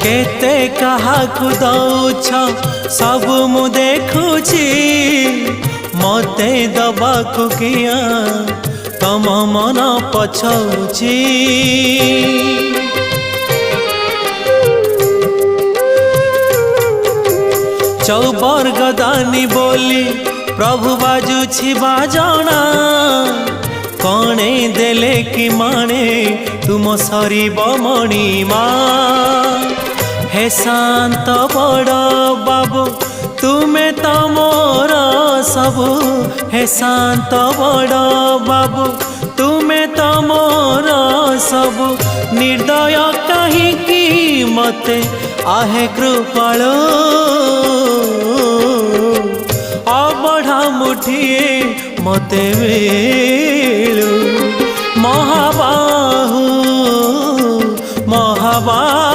केते काहाकु दौछ सब मु देखुची मते दबाकु किया तम मन पछौची चौबर गदानी बोली प्रभु बाजुछि बाजना कणे देले कि माने तुम सरीब मणिमा हे शांत बड़ बाबू तुमे तो मोर सबु हे शांत बड़ बाबू तुमे तो मोर सबु निर्दय कहीं मते आहे कृपाल अबढ़ा मुठिए मते मिलू महाबाहु महाबाहु